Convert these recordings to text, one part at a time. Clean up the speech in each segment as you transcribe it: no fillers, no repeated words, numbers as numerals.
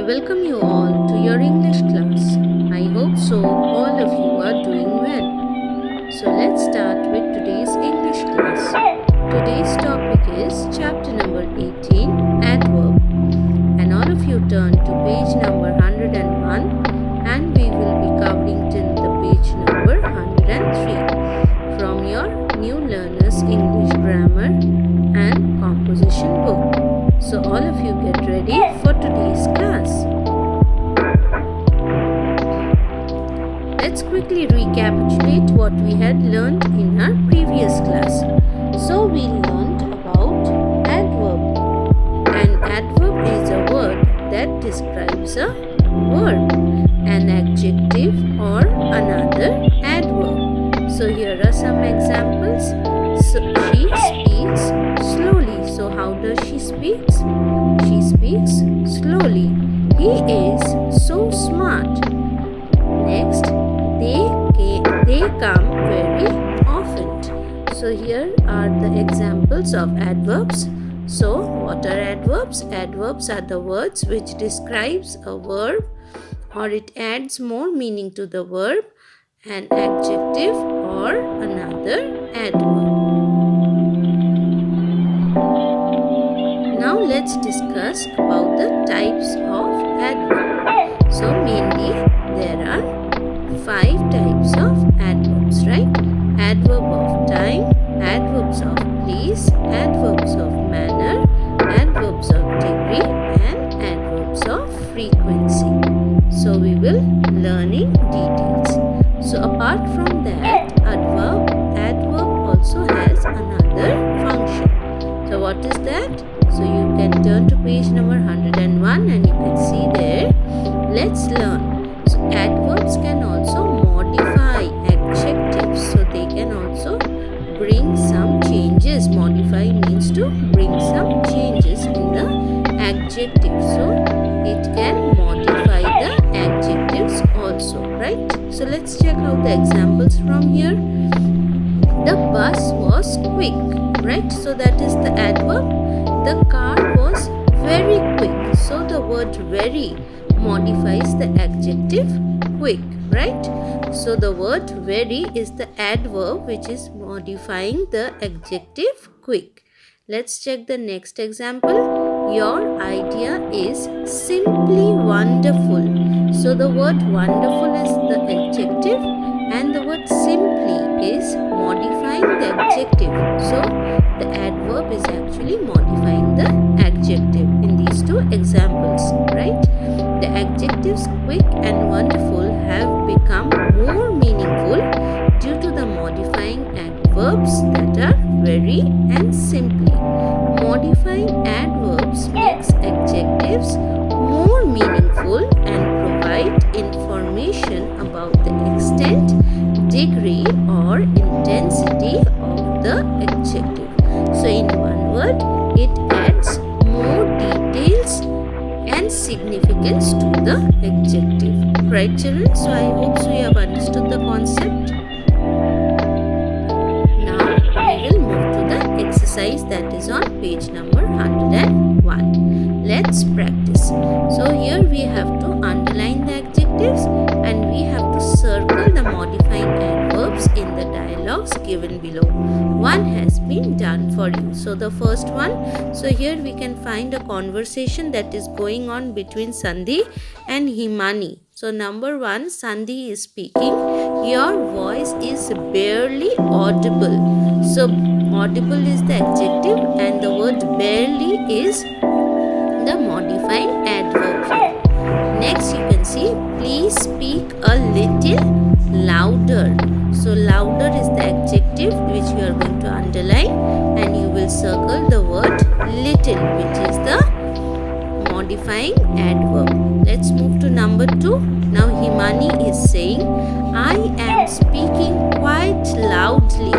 I welcome you all to your English class. I hope so all of you are doing well. So let's start with today's English class. Today's topic is chapter number 18, Adverb. And all of you turn to page number 101 and we will be covering till the page number 103 from your New Learners English Grammar and Composition book. So all of you get ready for today's class. Let's quickly recapitulate what we had learned in our previous class. So we learned about adverb. An adverb is a word that describes a verb, an adjective or another adverb. So here are some examples. So she speaks slowly. So how does she speak? She speaks slowly. He is so smart. Next, they come very often. So here are the examples of adverbs. So what are adverbs? Adverbs are the words which describes a verb or it adds more meaning to the verb, an adjective or another adverb. Now let's discuss about the types of adverb. So mainly there are 5 types of adverbs, right? Adverb of time, adverbs of place, adverbs of manner, adverbs of degree and adverbs of frequency. So we will learn in details. So apart from that, adverb also has another function. So what is that? So you can turn to page number 101 and you can see there. Let's learn. So adverbs can also modify adjectives. So they can also bring some changes. Modify means to bring some changes in the adjective. So it can modify the adjectives also, right? So let's check out the examples from here. The bus was quick, right? So that is the adverb. The car was very quick. So the word very modifies the adjective quick, right? So the word very is the adverb which is modifying the adjective quick. Let's check the next example. Your idea is simply wonderful. So the word wonderful is the adjective and the word simply is modifying the adjective. So the adverb is actually modifying the adjective in these two examples, right? The adjectives quick and wonderful have become more meaningful due to the modifying adverbs that are very and simply. Modifying adverbs makes adjectives more meaningful and provide information about the extent, degree or intensity of the adjective. So in one word, it adds more details and significance to the adjective. Right, children? So I hope so you have understood the concept. Now we will move to the exercise that is on page number 101. Let's practice. So here we have to underline the adjectives and we have to circle the modifying adverbs in the dialogues given below. One has been done for you. So the first one, so here we can find a conversation that is going on between Sandhi and Himani. So number 1, Sandhi is speaking. Your voice is barely audible. So audible is the adjective and the word barely is the modifying adverb here. Next you can see, please speak a little louder. So louder is the adjective which you are going to underline and you will circle the word little which is the modifying adverb. Let's move to number 2. Now Himani is saying, I am speaking quite loudly.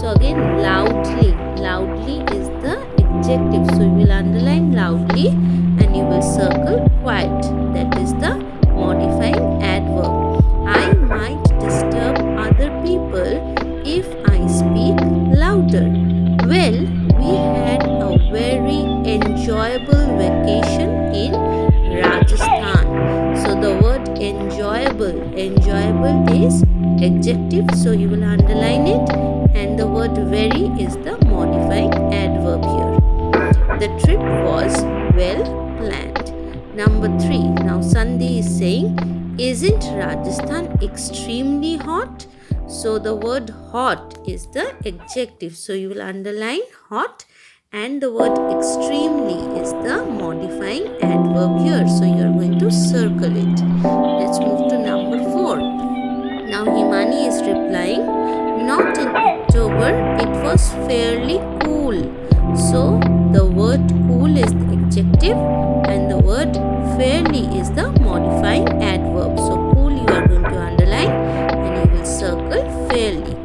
So again loudly. Loudly is the adjective. So you will underline loudly and you will circle quiet. That is the modifying adverb. I might disturb other people if I speak louder. Well, we had a very enjoyable vacation in Rajasthan. enjoyable is adjective, so you will underline it, and the word very is the modifying adverb here. The trip was well planned. Number 3. Now Sandhi is saying, isn't Rajasthan extremely hot? So the word hot is the adjective. So you will underline hot, and the word extremely is the modifying adverb here. So you are going to circle it. Let's move to number 4. Now Himani is replying, not in October, it was fairly cool. So the word cool is the adjective and the word fairly is the modifying adverb. So cool you are going to underline and you will circle fairly.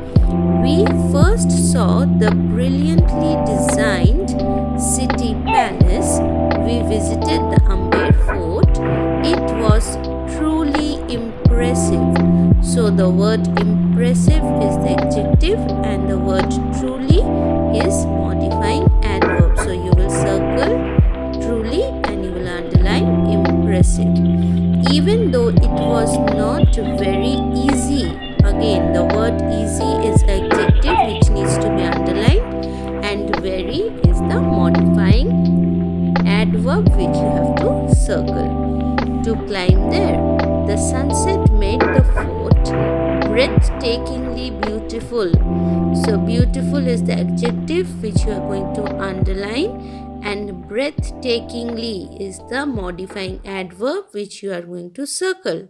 We first saw the brilliantly designed city palace. We visited the Amber fort. It was truly impressive. So the word impressive is the adjective and the word truly is modifying adverb. So you will circle truly and you will underline impressive. Even though it was not very easy, again the word easy is adjective which needs to be underlined, and very is the modifying adverb which you have to circle. To climb there, the sunset made the fort breathtakingly beautiful. So beautiful is the adjective which you are going to underline, and breathtakingly is the modifying adverb which you are going to circle.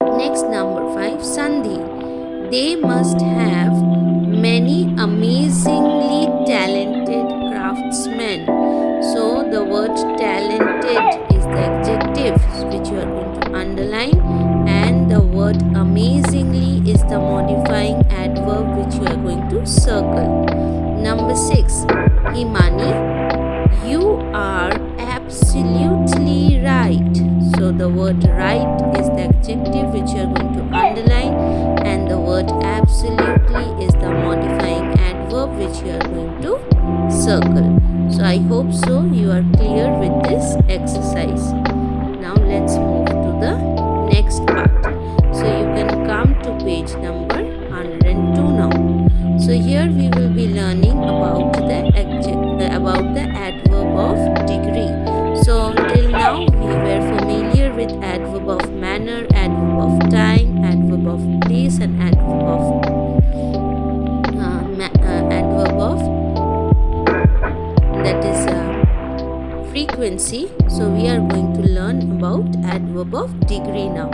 Next, number 5, Sandhi. They must have many amazingly talented craftsmen. So the word talented is the adjective which you are going to underline, and the word amazingly is the modifying adverb which you are going to circle. Number 6, Himani, you are absolutely right. So the word right is the adjective which you are going to underline, and the word absolutely is the modifying adverb which you are going to circle. So I hope so you are clear with this exercise. Now let's move to the next part. So you can come to page number 102 now. So here we will be learning about the adverb of degree. So till now we were familiar with adverb of manner, adverb of time, adverb of place, and adverb of frequency. So we are going to learn about adverb of degree now.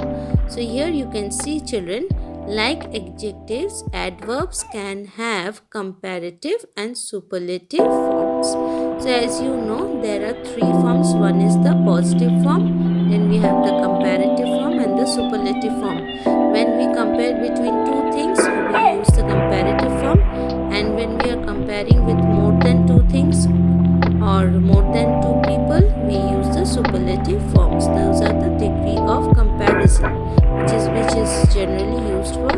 So here you can see, children, like adjectives, adverbs can have comparative and superlative forms. So as you know, there are 3 forms. One is the positive form, then we have the comparative form and the superlative form. When we compare between two things, we use the comparative form, and when we are comparing with more than 2 things or more than 2 people, we use the superlative forms. Those are the degree of comparison, which is generally used for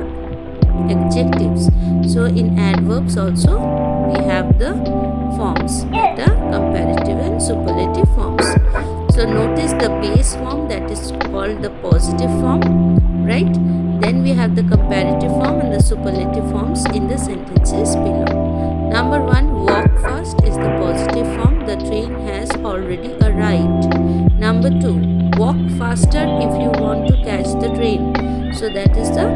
adjectives. So in adverbs also we have the forms that are comparative and superlative forms. So notice the base form, that is called the positive form, right? Then we have the comparative form and the superlative forms in the sentences below. Number 1, walk fast is the positive form. The train has already arrived. Number 2, walk faster if you want to catch the train. So that is the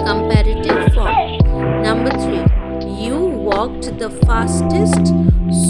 comparative form. Number 3, you walked the fastest,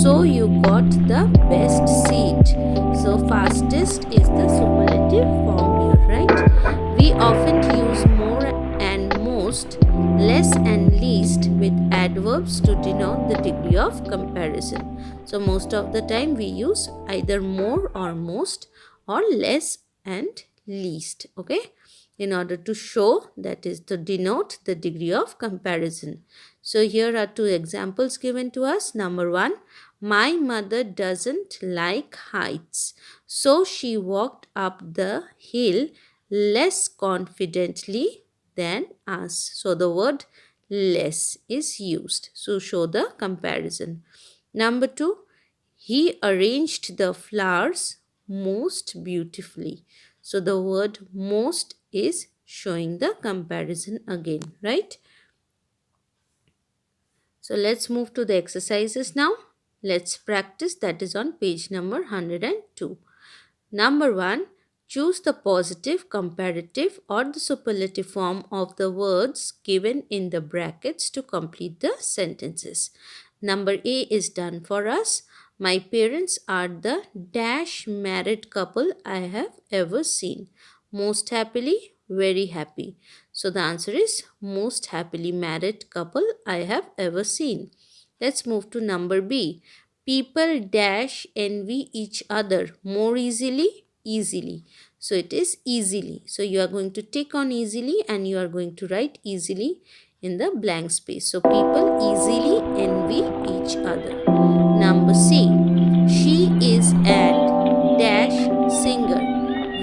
so you got the best seat. So fastest is the superlative form here, right? We often use more and most, less and least with adverbs to denote the degree of comparison. So most of the time we use either more or most, or less and least, okay, in order to show, that is to denote the degree of comparison. So here are 2 examples given to us. Number 1, my mother doesn't like heights, so she walked up the hill less confidently than us. So the word less is used. So show the comparison. Number 2, he arranged the flowers most beautifully. So the word most is showing the comparison again, right? So let's move to the exercises now. Let's practice. That is on page number 102. Number 1. Choose the positive, comparative or the superlative form of the words given in the brackets to complete the sentences. Number A is done for us. My parents are the dash married couple I have ever seen. Most happily, very happy. So the answer is most happily married couple I have ever seen. Let's move to number B. People dash envy each other more easily. So it is easily. So you are going to tick on easily and you are going to write easily in the blank space. So people easily envy each other. Number C. She is an dash singer.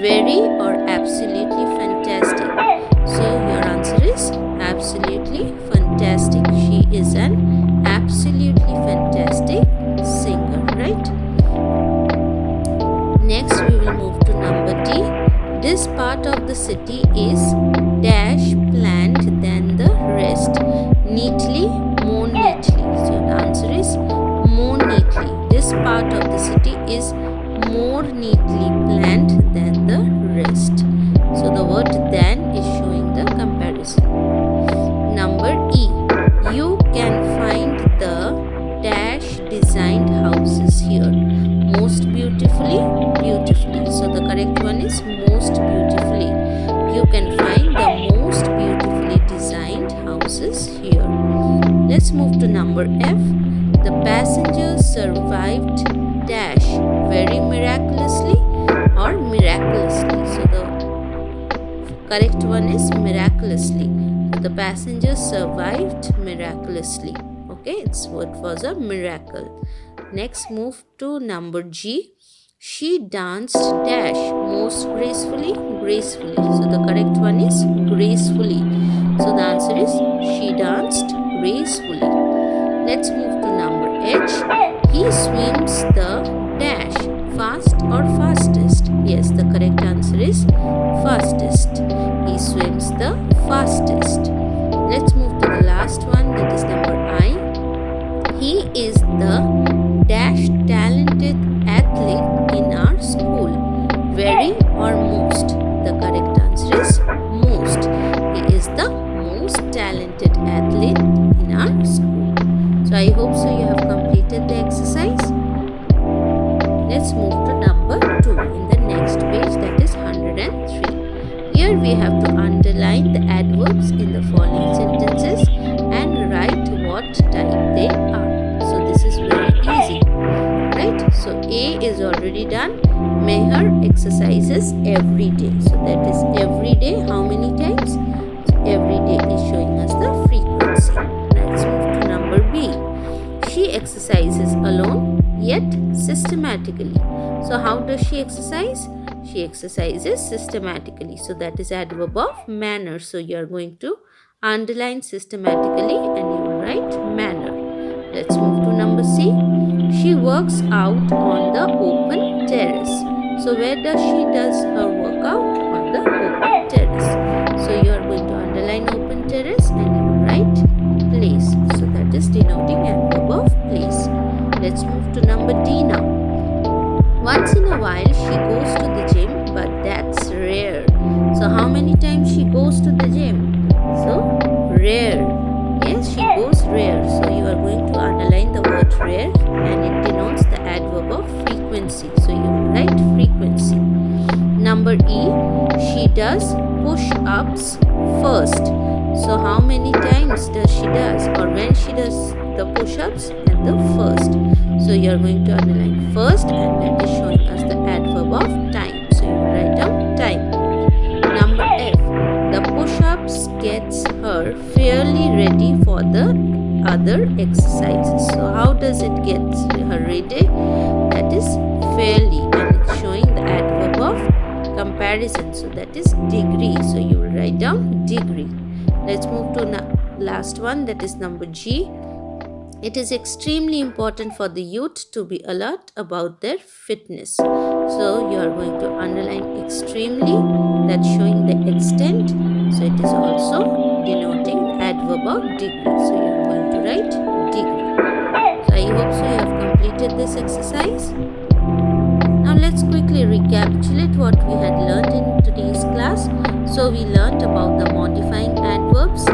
Very or absolutely fantastic. So your answer is absolutely fantastic. She is an absolutely fantastic singer, right? Next we will move to number D. This part of the city is dash planned than the rest. Neatly, more neatly. So the answer is more neatly. This part of the city is more neatly planned than the rest. So the word than is showing the comparison. Number E. You can find the dash designed houses here. Most beautifully. So the correct one is most beautifully. You can find the most beautifully designed houses here. Let's move to number F. The passengers survived dash very miraculously or miraculously. So the correct one is miraculously. So the passengers survived miraculously. Okay, it was a miracle. Next, move to number G. She danced dash most gracefully. So the correct one is gracefully. So the answer is she danced gracefully. Let's move to number H. He swims the dash fast or fastest. Yes, the correct answer is fastest. He swims the fastest. Let's move to the last one, that is number I. He is the dash talented athlete in our school. Very or most? The correct answer is most. He is the most talented athlete in our school. So I hope so you have completed the exercise. Let's move to number 2 in the next page, that is 103. Here we have to underline the adverbs in the following sentences and write what type they are. So this is very easy, right? So A is already done. Meher exercises every day. So that is every day. How many times? So every day is showing us the frequency. Let's move to number B. She exercises alone yet systematically. So how does she exercise? She exercises systematically. So that is adverb of manner. So you are going to underline systematically and you will write manner. Let's move to number C. She works out on the open terrace. So where does she does her workout? On the open terrace. So you are going to underline open terrace and you will write place. So that is denoting adverb of place. Let's move to number D now. Once in a while she goes to the gym, but that's rare. So how many times she goes to the gym? So rare. Yes, she goes rare. So you are going to underline the word rare and it denotes the adverb of frequency. So you write frequency. Number E, she does push-ups first. So how many times does she does, or when she does the push-ups? At the first. So you are going to underline first and that is showing us the adverb of time. So you write down time. Number F, the push-ups gets her fairly ready for the other exercises. So how does it get her ready? That is fairly, and it's showing the adverb of comparison. So that is degree. So you will write down degree. Let's move to last one, that is number G. It is extremely important for the youth to be alert about their fitness. So you are going to underline extremely, that's showing the extent, So it is also denoting adverb of degree. So you are going to write degree. So I hope so you have completed this exercise. Now let's quickly recapitulate what we had learned in today's class. So we learned about the modifying adverbs,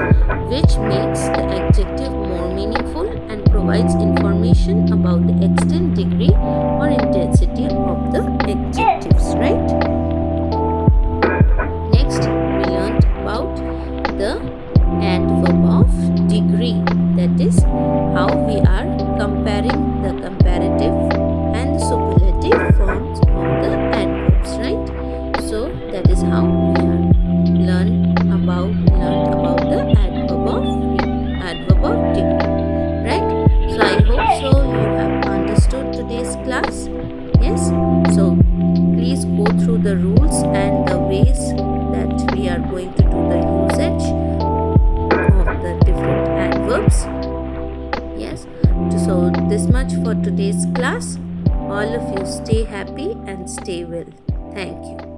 which makes the adjective more meaningful and provides information about the extent, degree or intensity of the adjectives, right? Next, we learned about the adverb of degree, that is how we are comparing the comparative and superlative forms of the adverbs, right? So that is how we are learned about the adverb of degree, right? So I hope so you have understood today's class. Yes, so please go through the rules and the ways that we are going to do the usage of the different adverbs. Yes, so this much for today's class. All of you stay happy and stay well. Thank you.